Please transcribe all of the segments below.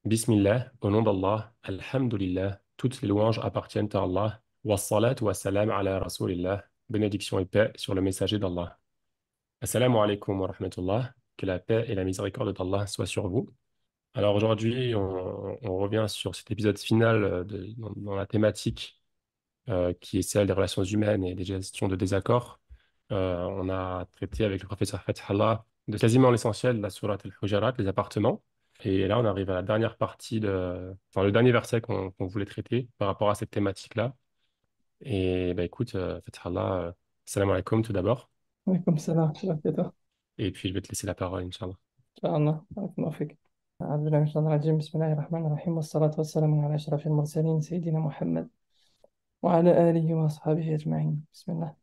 Bismillah, au nom d'Allah, Alhamdulillah, toutes les louanges appartiennent à Allah. Wassalat wa salam ala Rasulillah, bénédiction et paix sur le messager d'Allah. Assalamu alaikum wa rahmatullah, que la paix et la miséricorde d'Allah soient sur vous. Alors aujourd'hui, on revient sur cet épisode final dans la thématique qui est celle des relations humaines et des gestions de désaccords. On a traité avec le professeur Fathallah de quasiment l'essentiel de la sourate al-Hujarat, les appartements. Et là, on arrive à la dernière partie enfin, le dernier verset qu'on voulait traiter par rapport à cette thématique-là. Et bah, écoute, Fathallah, salam alaikum tout d'abord. Oui, comme ça, là, tu l'as fait toi. Et puis, je vais te laisser la parole, Inch'Allah. Inch'Allah, barakallahu fik. أعوذ بالله من الشيطان الرجيم بسم الله الرحمن الرحيم والصلاة والسلام على أشرف المرسلين سيدنا محمد وعلى آله وأصحابه أجمعين بسم الله.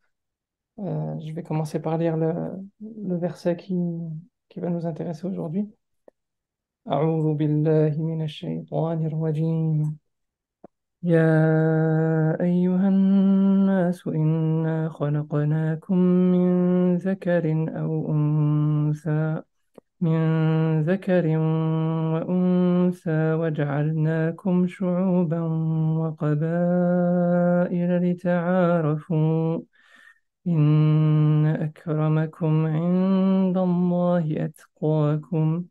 Je vais commencer par lire le verset qui va nous intéresser aujourd'hui. أعوذ بالله من الشيطان الرجيم يا أيها الناس إنا خلقناكم من ذكر أو أنثى من ذكر وأنثى وجعلناكم شعوبا وقبائل لتعارفوا إن أكرمكم عند الله أتقاكم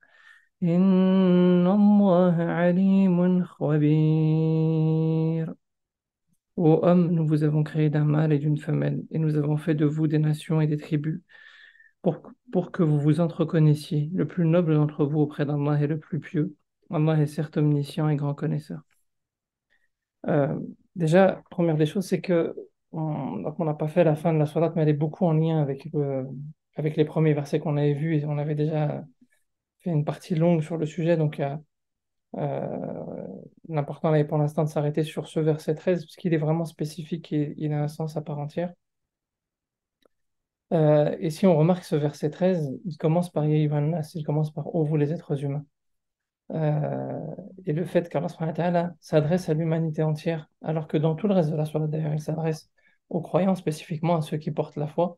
إن الله عليم خبير. Ô hommes, nous vous avons créé d'un mâle et d'une femelle, et nous avons fait de vous des nations et des tribus pour que vous vous entreconnaissiez. Le plus noble d'entre vous auprès d'Allah est le plus pieux. Allah est certes omniscient et grand connaisseur. Euh, Déjà, première des choses, c'est que donc on n'a pas fait la fin de la sourate, mais elle est beaucoup en lien avec les premiers versets qu'on avait vus. Et on avait déjà fait une partie longue sur le sujet, donc l'important est pour l'instant de s'arrêter sur ce verset 13, parce qu'il est vraiment spécifique et il a un sens à part entière. Et si on remarque ce verset 13, il commence par Ya ayyuhan nas, il commence par Ô vous les êtres humains. Euh, et le fait qu'Allah subhanahu wa ta'ala s'adresse à l'humanité entière, alors que dans tout le reste de la sourate d'ailleurs, il s'adresse aux croyants, spécifiquement à ceux qui portent la foi,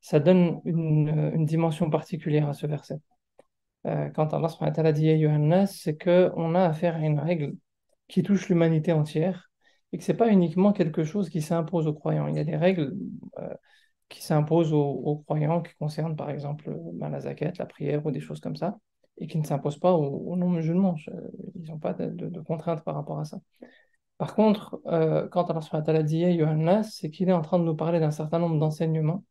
ça donne une dimension particulière à ce verset. Quand Allah subhanahu wa ta'ala dit Ya ayyuhan nas, c'est qu'on a affaire à une règle qui touche l'humanité entière et que c'est pas uniquement quelque chose qui s'impose aux croyants. Il y a des règles euh, qui s'imposent aux croyants qui concernent par exemple la zakat, la prière ou des choses comme ça, et qui ne s'imposent pas aux non-musulmans. Ils n'ont pas de contraintes par rapport à ça. Par contre, quand Allah subhanahu wa ta'ala dit Ya ayyuhan nas, c'est qu'il est en train de nous parler d'un certain nombre d'enseignements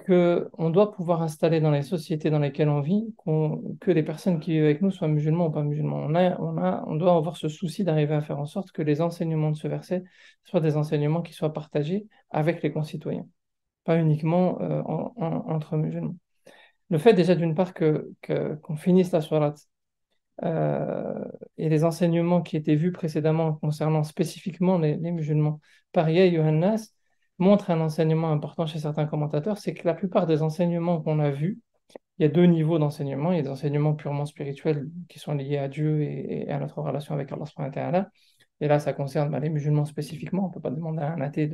que on doit pouvoir installer dans les sociétés dans lesquelles on vit, que les personnes qui vivent avec nous soient musulmans ou pas musulmans. On doit avoir ce souci d'arriver à faire en sorte que les enseignements de ce verset soient des enseignements qui soient partagés avec les concitoyens, pas uniquement entre musulmans. Le fait déjà d'une part qu'on finisse la sourate euh, et les enseignements qui étaient vus précédemment concernant spécifiquement les musulmans par Ya Yohannas montrent un enseignement important chez certains commentateurs, c'est que la plupart des enseignements qu'on a vus, il y a deux niveaux d'enseignement. Il y a des enseignements purement spirituels qui sont liés à Dieu et à notre relation avec Allah subhanahu wa ta'ala. Et là, ça concerne les musulmans spécifiquement. On ne peut pas demander à un athée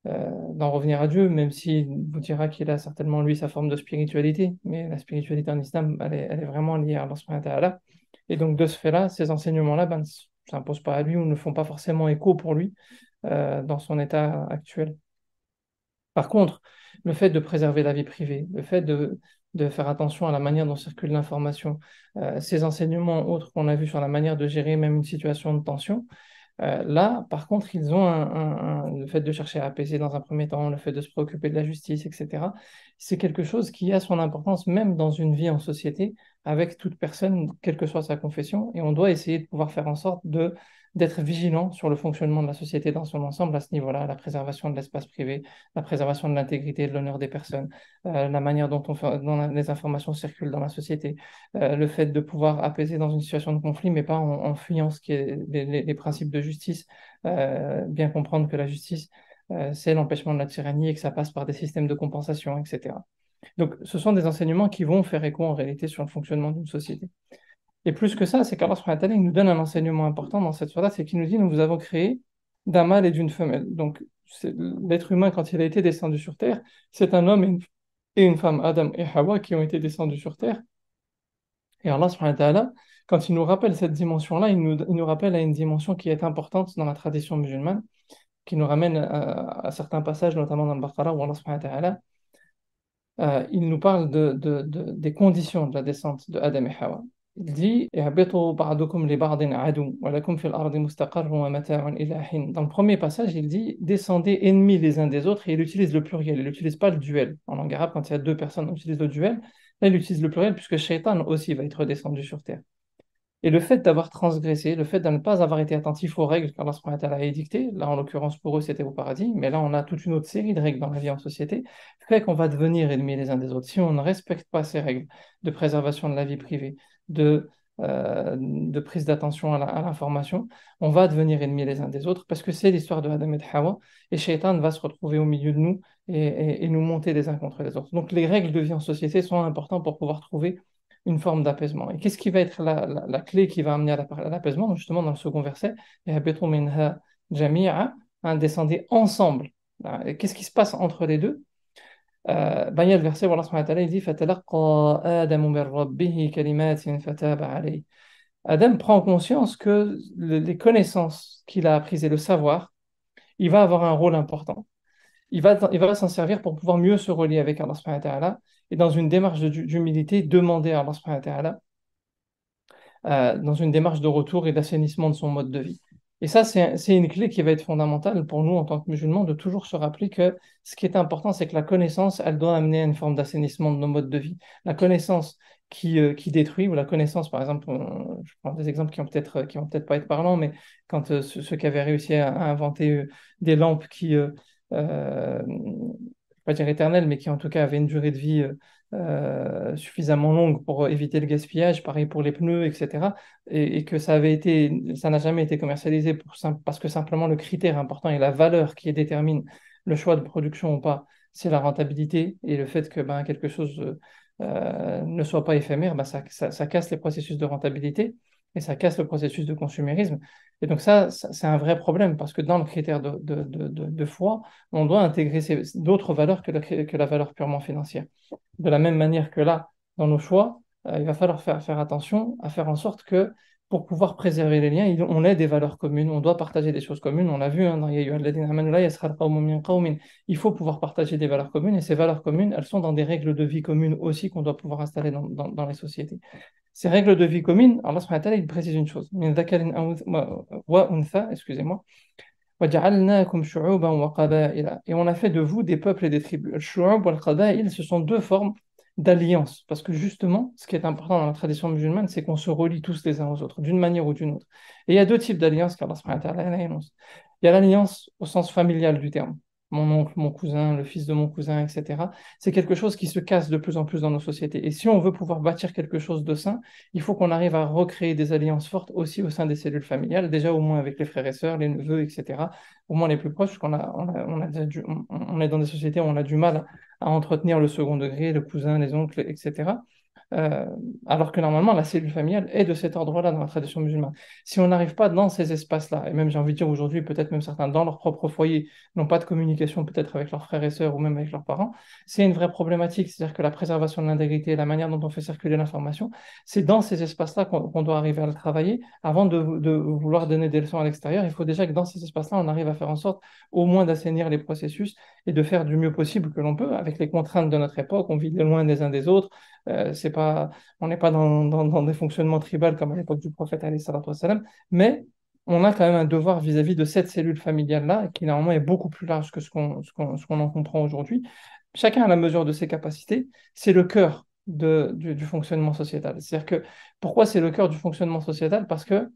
d'en revenir à Dieu, même s'il vous dira qu'il a certainement, lui, sa forme de spiritualité. Mais la spiritualité en islam, elle est vraiment liée à Allah subhanahu wa ta'ala. Et donc, de ce fait-là, ces enseignements-là ben, ne s'imposent pas à lui ou ne font pas forcément écho pour lui dans son état actuel. Par contre, le fait de préserver la vie privée, le fait de faire attention à la manière dont circule l'information, ces enseignements autres qu'on a vus sur la manière de gérer même une situation de tension, là, par contre, ils ont le fait de chercher à apaiser dans un premier temps, le fait de se préoccuper de la justice, etc. C'est quelque chose qui a son importance même dans une vie en société, avec toute personne, quelle que soit sa confession, et on doit essayer de pouvoir faire en sorte d'être vigilant sur le fonctionnement de la société dans son ensemble à ce niveau-là, la préservation de l'espace privé, la préservation de l'intégrité et de l'honneur des personnes, la manière dont les informations circulent dans la société, le fait de pouvoir apaiser dans une situation de conflit, mais pas en fuyant ce qui est les principes de justice, bien comprendre que la justice, c'est l'empêchement de la tyrannie et que ça passe par des systèmes de compensation, etc. Donc, ce sont des enseignements qui vont faire écho en réalité sur le fonctionnement d'une société. Et plus que ça, c'est qu'Allah subhanahu wa ta'ala, il nous donne un enseignement important dans cette surah, c'est qu'il nous dit, nous vous avons créé d'un mâle et d'une femelle. Donc, l'être humain, quand il a été descendu sur Terre, c'est un homme et une femme, Adam et Hawa, qui ont été descendus sur Terre. Et Allah subhanahu wa ta'ala quand il nous rappelle cette dimension-là, il nous rappelle à une dimension qui est importante dans la tradition musulmane, qui nous ramène à certains passages, notamment dans le Baqarah, où Allah subhanahu wa ta'ala, il nous parle des conditions de la descente de Adam et Hawa. Il dit اهبطوا بعضكم لبعض عدو ولكم في الأرض مستقر ومتاع إلى حين. Dans le premier passage, il dit descendez ennemis les uns des autres, et il utilise le pluriel, il n'utilise pas le duel. En langue arabe, quand il y a deux personnes, on utilise le duel. Là, il utilise le pluriel puisque Shaitan aussi va être descendu sur terre. Et le fait d'avoir transgressé, le fait de ne pas avoir été attentif aux règles qu'Allah subhanahu wa ta'ala a édictées, là en l'occurrence pour eux c'était au paradis, mais là on a toute une autre série de règles dans la vie en société, fait qu'on va devenir ennemis les uns des autres. Si on ne respecte pas ces règles de préservation de la vie privée, de prise d'attention à l'information, on va devenir ennemis les uns des autres parce que c'est l'histoire de Adam et de Hawa, et Shaitan va se retrouver au milieu de nous et nous monter les uns contre les autres. Donc les règles de vie en société sont importantes pour pouvoir trouver une forme d'apaisement. Et qu'est-ce qui va être la clé qui va amener à l'apaisement? Justement, dans le second verset, يَهْبِطُوا مِنْهَا جَمِيعًا, descendez ensemble. Et qu'est-ce qui se passe entre les deux? Il y a le verset où Allah subhanahu wa ta'ala il dit فَتَلَقَّى آدَمُ مِنْ رَبِّهِ كَلِمَاتٍ فَتَابَ عَلَيْهِ. Adam prend conscience que les connaissances qu'il a apprises et le savoir, il va avoir un rôle important. Il va s'en servir pour pouvoir mieux se relier avec Allah subhanahu wa ta'ala et dans une démarche d'humilité, demander à Allah subhanahu wa ta'ala dans une démarche de retour et d'assainissement de son mode de vie. Et ça, c'est une clé qui va être fondamentale pour nous en tant que musulmans, de toujours se rappeler que ce qui est important, c'est que la connaissance, elle doit amener à une forme d'assainissement de nos modes de vie. La connaissance qui détruit, ou la connaissance, par exemple, je prends des exemples qui vont peut-être pas être parlants, mais quand ceux qui avaient réussi à inventer des lampes je vais pas dire éternelles, mais qui en tout cas avaient une durée de vie suffisamment longue pour éviter le gaspillage, pareil pour les pneus, etc. Et que ça n'a jamais été commercialisé parce que simplement le critère important et la valeur qui détermine le choix de production ou pas, c'est la rentabilité et le fait que quelque chose ne soit pas éphémère, ça casse les processus de rentabilité et ça casse le processus de consumérisme. Et donc ça, c'est un vrai problème parce que dans le critère de foi, on doit intégrer d'autres valeurs que la valeur purement financière. De la même manière que là, dans nos choix, il va falloir faire attention à faire en sorte que pour pouvoir préserver les liens, on ait des valeurs communes, on doit partager des choses communes. On l'a vu dans Ya ayyuhalladhina amanu la yaskhar qawmun min qawmin. Il faut pouvoir partager des valeurs communes et ces valeurs communes, elles sont dans des règles de vie communes aussi qu'on doit pouvoir installer dans les sociétés. Ces règles de vie communes, Allah subhanahu wa ta'ala, il précise une chose. Min dhakarin wa untha, excusez-moi. وَجَعَلْنَاكُمْ شُعُوبًا وَقَبَائِلًا. Et on a fait de vous des peuples et des tribus. Al-shu'ub wal-qaba'il, ce sont deux formes d'alliance. Parce que justement, ce qui est important dans la tradition musulmane, c'est qu'on se relie tous les uns aux autres, d'une manière ou d'une autre. Et il y a deux types d'alliances qu'Allah subhanahu wa ta'ala énonce. Il y a l'alliance au sens familial du terme. Mon oncle, mon cousin, le fils de mon cousin, etc. C'est quelque chose qui se casse de plus en plus dans nos sociétés. Et si on veut pouvoir bâtir quelque chose de sain, il faut qu'on arrive à recréer des alliances fortes aussi au sein des cellules familiales, déjà au moins avec les frères et sœurs, les neveux, etc. Au moins les plus proches, parce on est dans des sociétés où on a du mal à entretenir le second degré, le cousin, les oncles, etc. Euh, alors que normalement, la cellule familiale est de cet ordre-là dans la tradition musulmane. Si on n'arrive pas dans ces espaces-là, et même j'ai envie de dire aujourd'hui, peut-être même certains dans leur propre foyer n'ont pas de communication peut-être avec leurs frères et sœurs ou même avec leurs parents, c'est une vraie problématique. C'est-à-dire que la préservation de l'intégrité, la manière dont on fait circuler l'information, c'est dans ces espaces-là qu'on doit arriver à le travailler. Avant de vouloir donner des leçons à l'extérieur, il faut déjà que dans ces espaces-là, on arrive à faire en sorte au moins d'assainir les processus et de faire du mieux possible que l'on peut avec les contraintes de notre époque. On vit loin des uns des autres. On n'est pas dans des fonctionnements tribaux comme à l'époque du prophète, alayhi salatu wassalam, mais on a quand même un devoir vis-à-vis de cette cellule familiale-là, qui normalement est beaucoup plus large que ce qu'on en comprend aujourd'hui. Chacun à la mesure de ses capacités, c'est le cœur du fonctionnement sociétal. C'est-à-dire que pourquoi c'est le cœur du fonctionnement sociétal? Parce que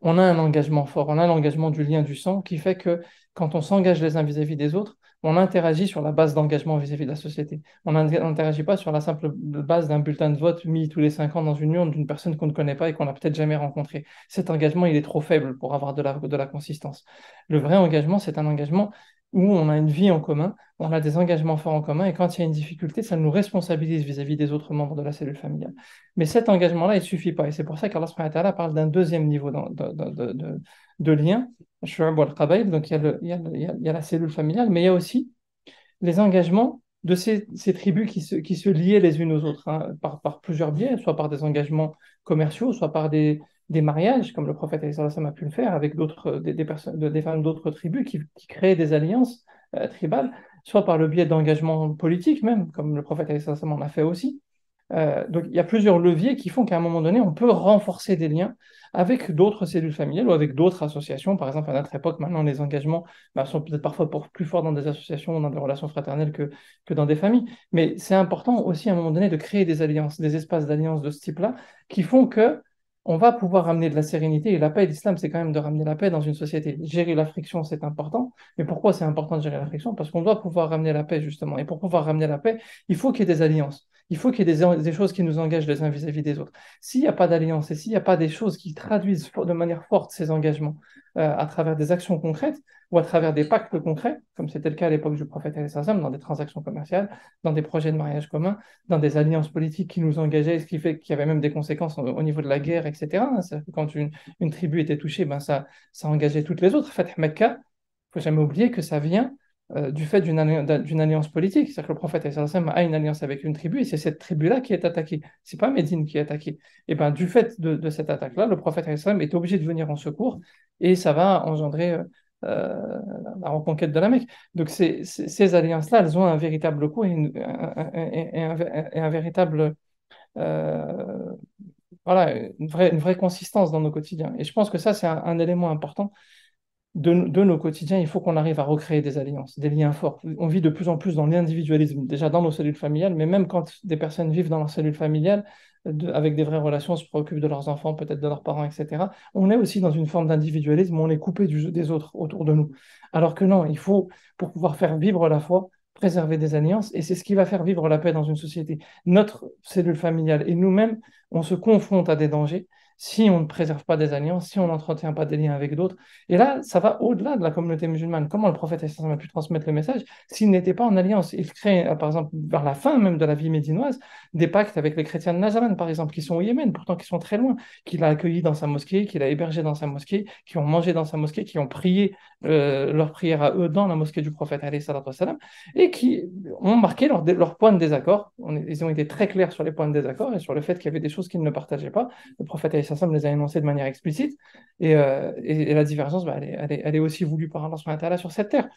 on a un engagement fort, on a l'engagement du lien du sang qui fait que quand on s'engage les uns vis-à-vis des autres, on interagit sur la base d'engagement vis-à-vis de la société. On n'interagit pas sur la simple base d'un bulletin de vote mis tous les 5 ans dans une urne d'une personne qu'on ne connaît pas et qu'on n'a peut-être jamais rencontrée. Cet engagement, il est trop faible pour avoir de la consistance. Le vrai engagement, c'est un engagement où on a une vie en commun, on a des engagements forts en commun, et quand il y a une difficulté, ça nous responsabilise vis-à-vis des autres membres de la cellule familiale. Mais cet engagement-là, il ne suffit pas. Et c'est pour ça qu'Allah subhanahu wa ta'ala parle d'un deuxième niveau de lien, Shu'ab wal-Qabaïl. Donc il y a la cellule familiale, mais il y a aussi les engagements de ces tribus qui se liaient les unes aux autres, hein, par plusieurs biais, soit par des engagements commerciaux, soit par des mariages, comme le prophète alayhi salam a pu le faire avec des personnes, des femmes d'autres tribus qui créaient des alliances tribales, soit par le biais d'engagements politiques même, comme le prophète alayhi salam en a fait aussi. Donc, il y a plusieurs leviers qui font qu'à un moment donné, on peut renforcer des liens avec d'autres cellules familiales ou avec d'autres associations. Par exemple, à notre époque, maintenant, les engagements sont peut-être parfois plus forts dans des associations ou dans des relations fraternelles que dans des familles. Mais c'est important aussi, à un moment donné, de créer des alliances, des espaces d'alliance de ce type-là, qui font que on va pouvoir ramener de la sérénité. Et la paix, l'islam, c'est quand même de ramener la paix dans une société. Gérer la friction, c'est important. Mais pourquoi c'est important de gérer la friction? Parce qu'on doit pouvoir ramener la paix, justement. Et pour pouvoir ramener la paix, il faut qu'il y ait des alliances. Il faut qu'il y ait des choses qui nous engagent les uns vis-à-vis des autres. S'il n'y a pas d'alliance et s'il n'y a pas des choses qui traduisent de manière forte ces engagements à travers des actions concrètes ou à travers des pactes concrets, comme c'était le cas à l'époque du prophète alayhi salam, dans des transactions commerciales, dans des projets de mariage communs, dans des alliances politiques qui nous engageaient, ce qui fait qu'il y avait même des conséquences au niveau de la guerre, etc. C'est-à-dire que quand une tribu était touchée, ça engageait toutes les autres. Fatih Mecca, il ne faut jamais oublier que ça vient du fait d'une alliance politique. C'est-à-dire que le prophète alayhi salam a une alliance avec une tribu et c'est cette tribu-là qui est attaquée. C'est pas Médine qui est attaquée. Et ben, du fait de cette attaque-là, le prophète alayhi salam est obligé de venir en secours et ça va engendrer euh, la reconquête de la Mecque. Donc ces alliances-là, elles ont un véritable coût et un véritable euh, voilà, une vraie consistance dans nos quotidiens. Et je pense que ça, c'est un élément important de nos quotidiens. Il faut qu'on arrive à recréer des alliances, des liens forts. On vit de plus en plus dans l'individualisme, déjà dans nos cellules familiales, mais même quand des personnes vivent dans leurs cellules familiales, avec des vraies relations, se préoccupent de leurs enfants, peut-être de leurs parents, etc., on est aussi dans une forme d'individualisme où on est coupé des autres autour de nous. Alors que non, il faut, pour pouvoir faire vivre la foi, préserver des alliances, et c'est ce qui va faire vivre la paix dans une société. Notre cellule familiale et nous-mêmes, on se confronte à des dangers si on ne préserve pas des alliances, si on n'entretient pas des liens avec d'autres. Et là, ça va au-delà de la communauté musulmane. Comment le prophète a pu transmettre le message s'il n'était pas en alliance? Il crée, par exemple, vers la fin même de la vie médinoise, des pactes avec les chrétiens de Nazareth, par exemple, qui sont au Yémen, pourtant qui sont très loin, qu'il a accueillis dans sa mosquée, qu'il a hébergé dans sa mosquée, qui ont mangé dans sa mosquée, qui ont prié leur prière à eux dans la mosquée du prophète, alayhi salatu wassalam, et qui ont marqué leur point de désaccord. Ils ont été très clairs sur les points de désaccord et sur le fait qu'il y avait des choses qu'ils ne partageaient pas. Le prophète alayhi salam les a énoncées de manière explicite. Et la divergence, elle est aussi voulue par Allah subhanahu wa ta'ala sur cette terre.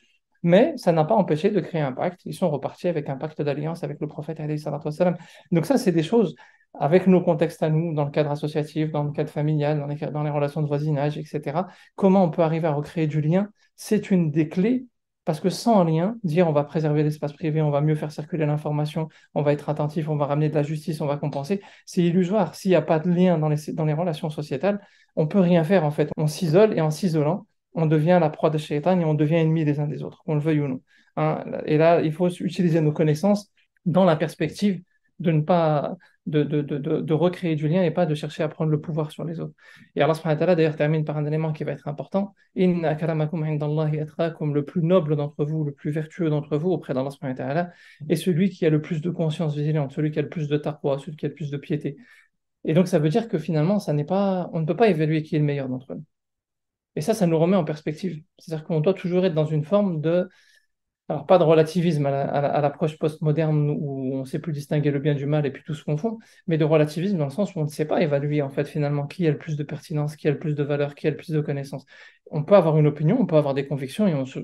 Mais ça n'a pas empêché de créer un pacte. Ils sont repartis avec un pacte d'alliance avec le prophète alayhi salatu wassalam. Donc ça, c'est des choses avec nos contextes à nous, dans le cadre associatif, dans le cadre familial, dans les relations de voisinage, etc. Comment on peut arriver à recréer du lien? C'est une des clés. Parce que sans lien, dire on va préserver l'espace privé, on va mieux faire circuler l'information, on va être attentif, on va ramener de la justice, on va compenser, c'est illusoire. S'il n'y a pas de lien dans les relations sociétales, on peut rien faire en fait. On s'isole et en s'isolant, on devient la proie de Shaitan et on devient ennemi les uns des autres, qu'on le veuille ou non. Hein. Et là, il faut utiliser nos connaissances dans la perspective de ne pas de recréer du lien et pas de chercher à prendre le pouvoir sur les autres. Et Allah subhanahu wa ta'ala d'ailleurs termine par un élément qui va être important. Inna akramakum indallahi atqakum, le plus noble d'entre vous, le plus vertueux d'entre vous auprès d'Allah subhanahu wa ta'ala, est celui qui a le plus de conscience vigilante, celui qui a le plus de taqwa, celui qui a le plus de piété. Et donc, ça veut dire que finalement, on ne peut pas évaluer qui est le meilleur d'entre eux. Et ça nous remet en perspective. C'est-à-dire qu'on doit toujours être dans une forme de, alors pas de relativisme à l'approche postmoderne où on ne sait plus distinguer le bien du mal et puis tout se confond, mais de relativisme dans le sens où on ne sait pas évaluer en fait finalement qui a le plus de pertinence, qui a le plus de valeur, qui a le plus de connaissances. On peut avoir une opinion, on peut avoir des convictions et on se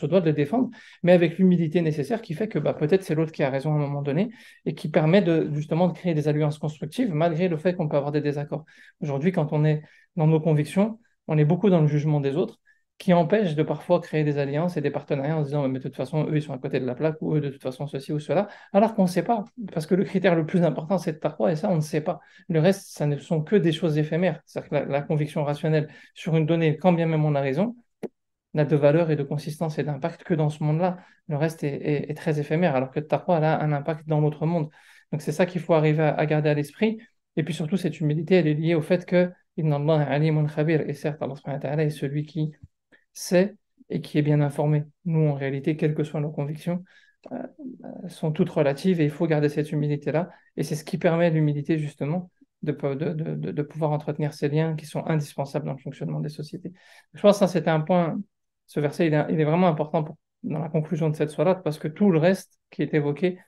doit de les défendre, mais avec l'humilité nécessaire qui fait que peut-être c'est l'autre qui a raison à un moment donné et qui permet justement de créer des alliances constructives malgré le fait qu'on peut avoir des désaccords. Aujourd'hui, quand on est dans nos convictions, on est beaucoup dans le jugement des autres qui empêche de parfois créer des alliances et des partenariats en se disant mais de toute façon eux ils sont à côté de la plaque ou eux de toute façon ceci ou cela, alors qu'on ne sait pas, parce que le critère le plus important c'est de taqwa et ça on ne sait pas. Le reste ça ne sont que des choses éphémères, c'est-à-dire que la conviction rationnelle sur une donnée, quand bien même on a raison, n'a de valeur et de consistance et d'impact que dans ce monde-là. Le reste est très éphémère, alors que le taqwa a un impact dans l'autre monde. Donc c'est ça qu'il faut arriver à garder à l'esprit. Et puis surtout, cette humilité, elle est liée au fait que Inna Allah alimun khabir, et certes, Allah subhanahu wa ta'ala est celui qui sait et qui est bien informé. Nous, en réalité, quelles que soient nos convictions, euh, sont toutes relatives et il faut garder cette humilité-là. Et c'est ce qui permet l'humilité, justement, de pouvoir entretenir ces liens qui sont indispensables dans le fonctionnement des sociétés. Je pense que ça, c'était un point, ce verset, il est vraiment important dans la conclusion de cette sourate, parce que tout le reste qui est évoqué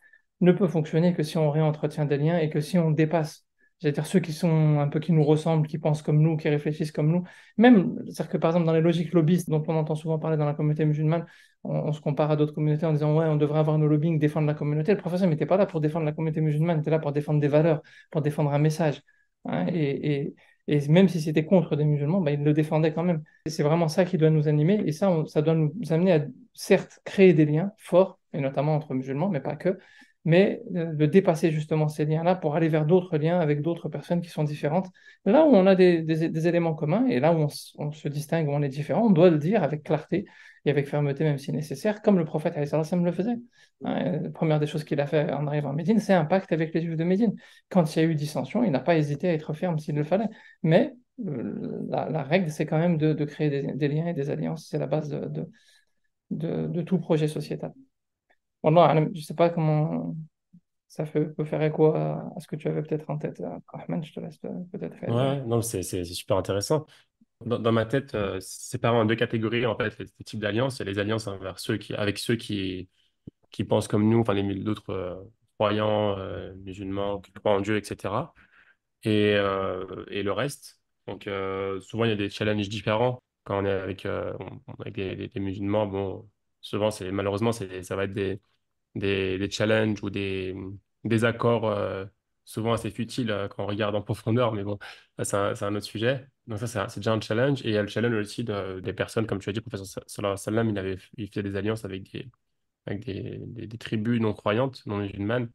ne peut fonctionner que si on réentretient des liens et que si on dépasse. J'allais dire ceux qui sont un peu qui nous ressemblent, qui pensent comme nous, qui réfléchissent comme nous. Même, c'est-à-dire que par exemple, dans les logiques lobbyistes dont on entend souvent parler dans la communauté musulmane, on se compare à d'autres communautés en disant ouais, on devrait avoir nos lobbying, défendre la communauté. Le professeur n'était pas là pour défendre la communauté musulmane, il était là pour défendre des valeurs, pour défendre un message. Hein. Et même si c'était contre des musulmans, bah, il le défendait quand même. Et c'est vraiment ça qui doit nous animer. Et ça, ça doit nous amener à, certes, créer des liens forts, et notamment entre musulmans, mais pas que, mais de dépasser justement ces liens-là pour aller vers d'autres liens avec d'autres personnes qui sont différentes. Là où on a des éléments communs et là où on se distingue, où on est différent, on doit le dire avec clarté et avec fermeté, même si nécessaire, comme le prophète alayhi salam le faisait. Hein, la première des choses qu'il a fait en arrivant à Médine, c'est un pacte avec les Juifs de Médine. Quand il y a eu dissension, il n'a pas hésité à être ferme s'il le fallait. Mais la règle, c'est quand même de créer des liens et des alliances. C'est la base de tout projet sociétal. Wallah, alam, je ne sais pas comment peut faire écho à ce que tu avais peut-être en tête. Ahmed, je te laisse peut-être Ouais, réagir. ouais, non, c'est super intéressant. Dans ma tête, c'est séparé en deux catégories, en fait, les types d'alliances. Il y a les alliances envers avec ceux qui pensent comme nous, enfin, d'autres croyants, musulmans, qui croient en Dieu, etc. Et le reste. Donc, souvent, il y a des challenges différents. Quand on est avec des musulmans, bon, souvent, malheureusement, ça va être des challenges ou des accords souvent assez futiles quand on regarde en profondeur, mais bon, ça, c'est un autre sujet. Donc ça, c'est déjà un challenge. Et il y a le challenge aussi des personnes, comme tu as dit, le professeur Sallallahu alayhi wa sallam, il fait des alliances avec des tribus non croyantes, non musulmanes.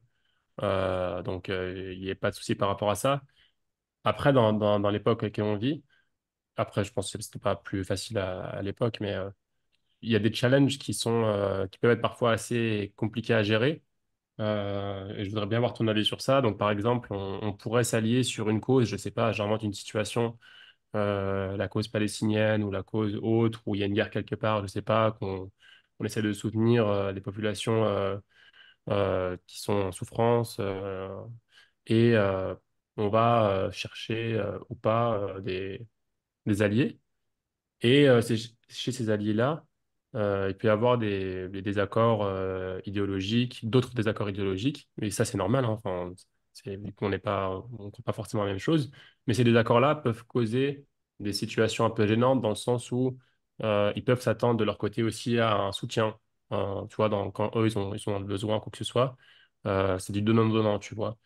Donc il n'y a pas de souci par rapport à ça. Après, dans l'époque à laquelle on vit, après, je pense que c'était pas plus facile à l'époque, mais il y a des challenges qui peuvent être parfois assez compliqués à gérer. Et je voudrais bien avoir ton avis sur ça. Donc, par exemple, on pourrait s'allier sur une cause, je sais pas, j'invente une situation, la cause palestinienne ou la cause autre, où il y a une guerre quelque part, je sais pas, on essaie de soutenir les populations qui sont en souffrance et on va chercher ou pas des alliés. Et chez ces alliés-là, il peut y avoir des désaccords idéologiques, d'autres désaccords idéologiques, et ça c'est normal, hein, enfin, vu qu'on on ne croit pas forcément la même chose, mais ces désaccords-là peuvent causer des situations un peu gênantes dans le sens où ils peuvent s'attendre de leur côté aussi à un soutien, tu vois, quand eux ils sont dans le besoin, quoi que ce soit, c'est du donnant-donnant, tu vois.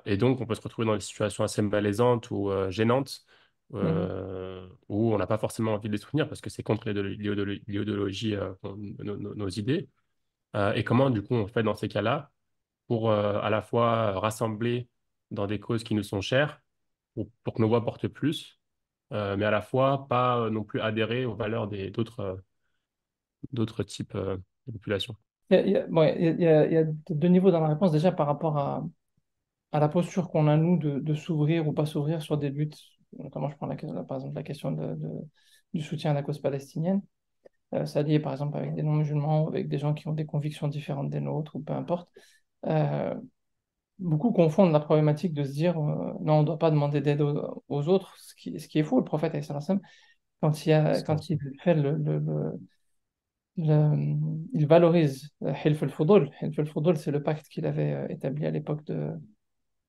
Et donc, on peut se retrouver dans des situations assez malaisantes ou gênantes Mhm. où on n'a pas forcément envie de les soutenir parce que c'est contre l'idéologie, nos idées. Et comment, du coup, on fait dans ces cas-là pour à la fois rassembler dans des causes qui nous sont chères, pour que nos voix portent plus, mais à la fois pas non plus adhérer aux valeurs d'autres types de populations. Bon, il y a deux niveaux dans la réponse. Déjà, par rapport à la posture qu'on a, nous, de s'ouvrir ou pas s'ouvrir sur des luttes, notamment je prends par exemple la question du soutien à la cause palestinienne, s'allier par exemple avec des non-musulmans ou avec des gens qui ont des convictions différentes des nôtres ou peu importe. Euh, Beaucoup confondent la problématique de se dire non, on ne doit pas demander d'aide aux autres, ce qui est faux. Le prophète, alayhi salam, quand il fait il valorise Hilf al-Fudul. Hilf al-Fudul, c'est le pacte qu'il avait établi à l'époque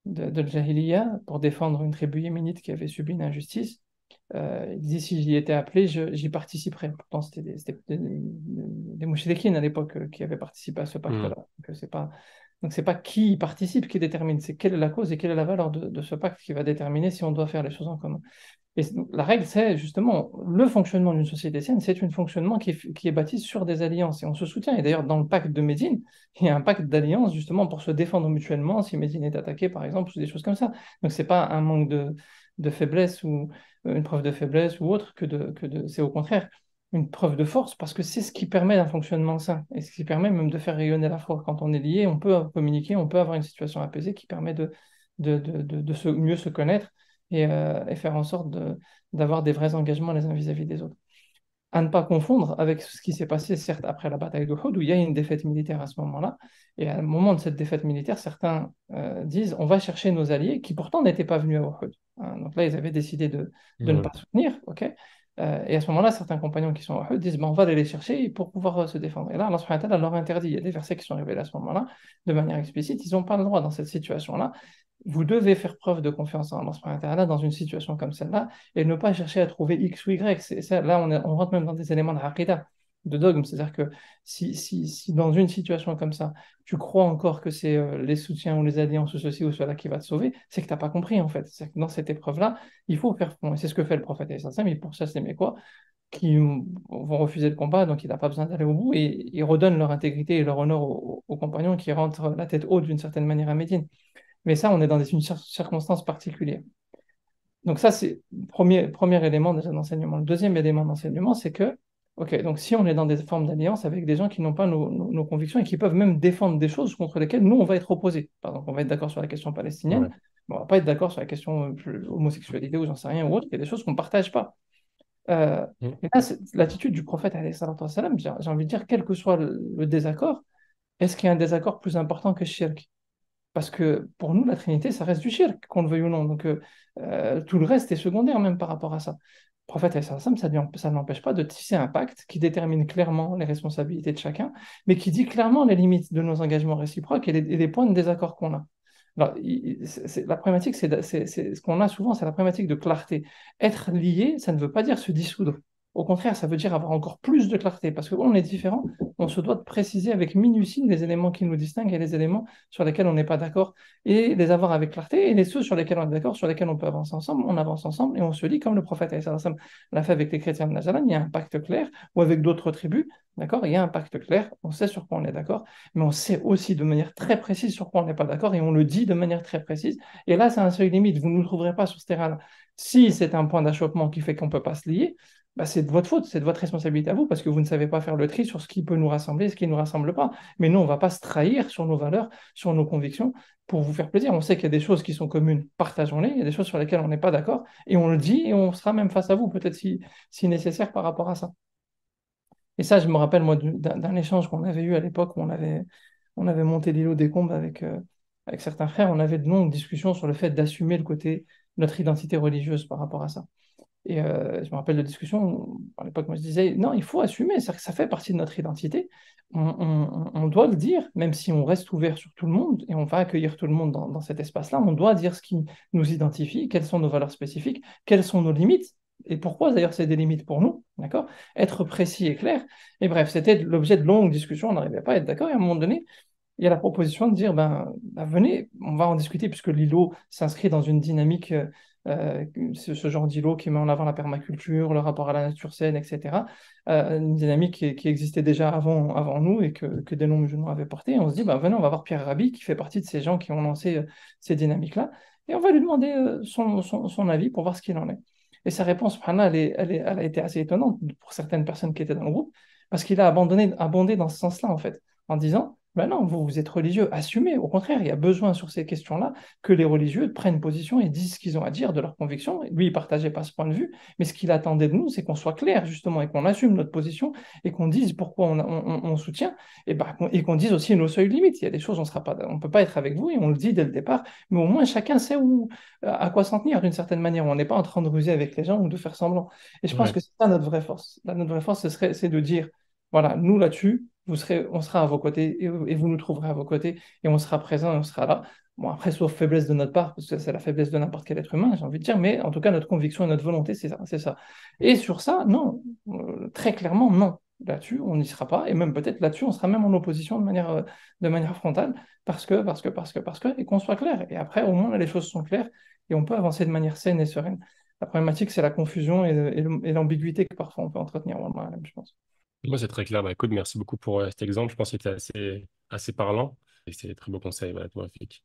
de l'Jahiliya pour défendre une tribu yéménite qui avait subi une injustice. Il dit si j'y étais appelé, j'y participerais. Pourtant, c'était des mouchriquines à l'époque qui avaient participé à ce Hmm. pacte-là. Donc, c'est pas qui y participe qui détermine, c'est quelle est la cause et quelle est la valeur de ce pacte qui va déterminer si on doit faire les choses en commun. Et la règle, c'est justement le fonctionnement d'une société saine, c'est un fonctionnement qui est bâti sur des alliances et on se soutient. Et d'ailleurs, dans le pacte de Médine, il y a un pacte d'alliance justement pour se défendre mutuellement si Médine est attaquée, par exemple, ou des choses comme ça. Donc, c'est pas un manque de faiblesse ou une preuve de faiblesse ou autre c'est au contraire une preuve de force parce que c'est ce qui permet un fonctionnement sain et ce qui permet même de faire rayonner la foi. Quand on est lié, on peut communiquer, on peut avoir une situation apaisée qui permet mieux se connaître et faire en sorte d'avoir des vrais engagements les uns vis-à-vis des autres. À ne pas confondre avec ce qui s'est passé, certes, après la bataille de d'Uhud, où il y a une défaite militaire à ce moment-là. Et à un moment de cette défaite militaire, certains disent on va chercher nos alliés qui pourtant n'étaient pas venus à Uhud. Hein. Donc là, ils avaient décidé de ne Hmm. pas soutenir, ok. Et à ce moment-là, certains compagnons qui sont à Uhud disent, ben, on va aller les chercher pour pouvoir se défendre. Et là, Allah subhanahu wa ta'ala leur interdit. Il y a des versets qui sont révélés à ce moment-là, de manière explicite. Ils n'ont pas le droit dans cette situation-là. Vous devez faire preuve de confiance en Allah subhanahu wa ta'ala dans une situation comme celle-là et ne pas chercher à trouver X ou Y. Là, on rentre même dans des éléments de aqidah, de dogme. C'est-à-dire que si dans une situation comme ça, tu crois encore que c'est les soutiens ou les alliances ou ceci ou cela qui va te sauver, c'est que tu n'as pas compris en fait. C'est que dans cette épreuve-là, il faut faire front. Et c'est ce que fait le prophète, il pourchasse les Mécois qui vont refuser le combat, donc il n'a pas besoin d'aller au bout et il redonne leur intégrité et leur honneur aux compagnons qui rentrent la tête haute d'une certaine manière à Médine. Mais ça, on est dans une circonstance particulière. Donc ça, c'est le premier élément déjà d'enseignement. Le deuxième élément d'enseignement, c'est que, ok, donc si on est dans des formes d'alliance avec des gens qui n'ont pas nos convictions et qui peuvent même défendre des choses contre lesquelles nous, on va être opposés. Par exemple, on va être d'accord sur la question palestinienne, Ouais. mais on va pas être d'accord sur la question homosexualité ou j'en sais rien ou autre. Il y a des choses qu'on ne partage pas. Euh, Mm. et là, l'attitude du prophète, alayhi salatu wassalam, j'ai envie de dire, quel que soit le désaccord, est-ce qu'il y a un désaccord plus important que shirk? Parce que pour nous, la Trinité, ça reste du shirk, qu'on le veuille ou non. Donc tout le reste est secondaire même par rapport à ça. Le prophète, alayhi salam, ça ne l'empêche pas de tisser un pacte qui détermine clairement les responsabilités de chacun, mais qui dit clairement les limites de nos engagements réciproques et les points de désaccord qu'on a. Alors, la problématique, ce qu'on a souvent, c'est la problématique de clarté. Être lié, ça ne veut pas dire se dissoudre. Au contraire, ça veut dire avoir encore plus de clarté, parce qu'on est différent, on se doit de préciser avec minutie les éléments qui nous distinguent et les éléments sur lesquels on n'est pas d'accord, et les avoir avec clarté, et les ceux sur lesquels on est d'accord, sur lesquels on peut avancer ensemble, on avance ensemble, et on se lit comme le prophète alayhi salam l'a fait avec les chrétiens de Nazaret, il y a un pacte clair, ou avec d'autres tribus, d'accord, il y a un pacte clair, on sait sur quoi on est d'accord, mais on sait aussi de manière très précise sur quoi on n'est pas d'accord, et on le dit de manière très précise, et là, c'est un seuil limite, vous ne nous trouverez pas sur ce terrain-là. Si c'est un point d'achoppement qui fait qu'on ne peut pas se lier, bah, c'est de votre faute, c'est de votre responsabilité à vous, parce que vous ne savez pas faire le tri sur ce qui peut nous rassembler et ce qui ne nous rassemble pas. Mais nous, on ne va pas se trahir sur nos valeurs, sur nos convictions, pour vous faire plaisir. On sait qu'il y a des choses qui sont communes, partageons-les, il y a des choses sur lesquelles on n'est pas d'accord, et on le dit, et on sera même face à vous, peut-être si nécessaire par rapport à ça. Et ça, je me rappelle, moi, d'un échange qu'on avait eu à l'époque où on avait monté l'îlot des Combes avec certains frères, on avait de longues discussions sur le fait d'assumer le côté, notre identité religieuse par rapport à ça. Et je me rappelle de discussions où, à l'époque, moi je disais, non, il faut assumer, c'est que ça fait partie de notre identité. On doit le dire, même si on reste ouvert sur tout le monde et on va accueillir tout le monde dans cet espace-là, on doit dire ce qui nous identifie, quelles sont nos valeurs spécifiques, quelles sont nos limites, et pourquoi d'ailleurs c'est des limites pour nous, d'accord? Être précis et clair. Et bref, c'était l'objet de longues discussions, on n'arrivait pas à être d'accord, et à un moment donné, il y a la proposition de dire, venez, on va en discuter, puisque l'îlot s'inscrit dans une dynamique, ce genre d'îlot qui met en avant la permaculture, le rapport à la nature saine, etc. Une dynamique qui existait déjà avant nous et que des non-musulmans avaient portée. Et on se dit, venez, on va voir Pierre Rabhi, qui fait partie de ces gens qui ont lancé ces dynamiques-là, et on va lui demander son avis pour voir ce qu'il en est. Et sa réponse, subhanallah, elle a été assez étonnante pour certaines personnes qui étaient dans le groupe, parce qu'il a abondé dans ce sens-là, en fait, en disant, ben non, vous êtes religieux, assumez. Au contraire, il y a besoin sur ces questions-là que les religieux prennent position et disent ce qu'ils ont à dire de leurs convictions. Lui, il ne partageait pas ce point de vue, mais ce qu'il attendait de nous, c'est qu'on soit clair, justement, et qu'on assume notre position et qu'on dise pourquoi on soutient et qu'on dise aussi nos seuils limites. Il y a des choses, on ne peut pas être avec vous et on le dit dès le départ, mais au moins chacun sait à quoi s'en tenir d'une certaine manière. On n'est pas en train de ruser avec les gens ou de faire semblant. Et je pense Ouais. que c'est ça notre vraie force. Notre vraie force, c'est de dire, voilà, nous là-dessus, on sera à vos côtés et vous nous trouverez à vos côtés et on sera présent et on sera là. Bon, après, sauf faiblesse de notre part, parce que c'est la faiblesse de n'importe quel être humain, j'ai envie de dire, mais en tout cas, notre conviction et notre volonté, c'est ça, c'est ça. Et sur ça, non, très clairement, non. Là-dessus, on n'y sera pas, et même peut-être là-dessus, on sera même en opposition de manière frontale, et qu'on soit clair. Et après, au moins, là, les choses sont claires, et on peut avancer de manière saine et sereine. La problématique, c'est la confusion et l'ambiguïté que parfois on peut entretenir, wallah alam, je pense. Moi, c'est très clair. Bah, écoute, merci beaucoup pour cet exemple. Je pense qu'il était assez parlant. Et c'est des très beaux conseils. Voilà, toi, Rafik.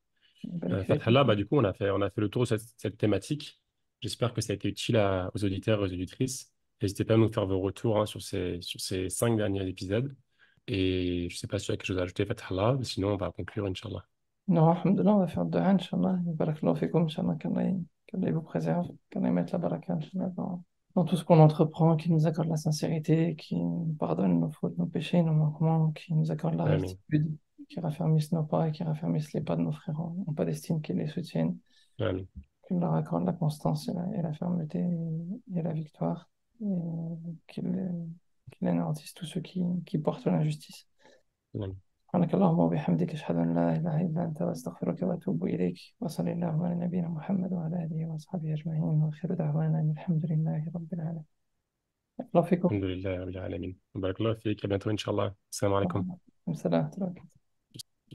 Fathallah, bah, du coup, on a fait le tour de cette thématique. J'espère que ça a été utile aux auditeurs et aux auditrices. N'hésitez pas à nous faire vos retours hein, sur ces 5 derniers épisodes. Et je ne sais pas si tu as quelque chose à ajouter, Fathallah. Sinon, on va conclure, Inch'Allah. Non, alhamdoulilah, on va faire de Inch'Allah. Barakallahu fikum, Inch'Allah, qu'Allah vous préserve, qu'Allah mette la baraka, Inch'Allah, dans tout ce qu'on entreprend, qu'il nous accorde la sincérité, qu'il nous pardonne nos fautes, nos péchés, nos manquements, qu'il nous accorde la Amin. rectitude, qu'il raffermisse nos pas et qu'il raffermisse les pas de nos frères en Palestine, qu'il les soutienne, Amin. qu'il leur accorde la constance et la fermeté et la victoire. et qu'il anéantisse tous ceux qui portent l'injustice. Amen. سبحانك اللهم وبحمدك أشهد أن لا إله إلا أنت وأستغفرك وأتوب إليك وصلى الله على نبينا محمد وعلى آله وأصحابه أجمعين وآخر دعوانا أن الحمد لله رب العالمين. الله فيكم. Alhamdulillah, Rabbil Alamin. Barakallahu fik, à bientôt, Inch'Allah. Assalamu alaikum. السلام عليكم.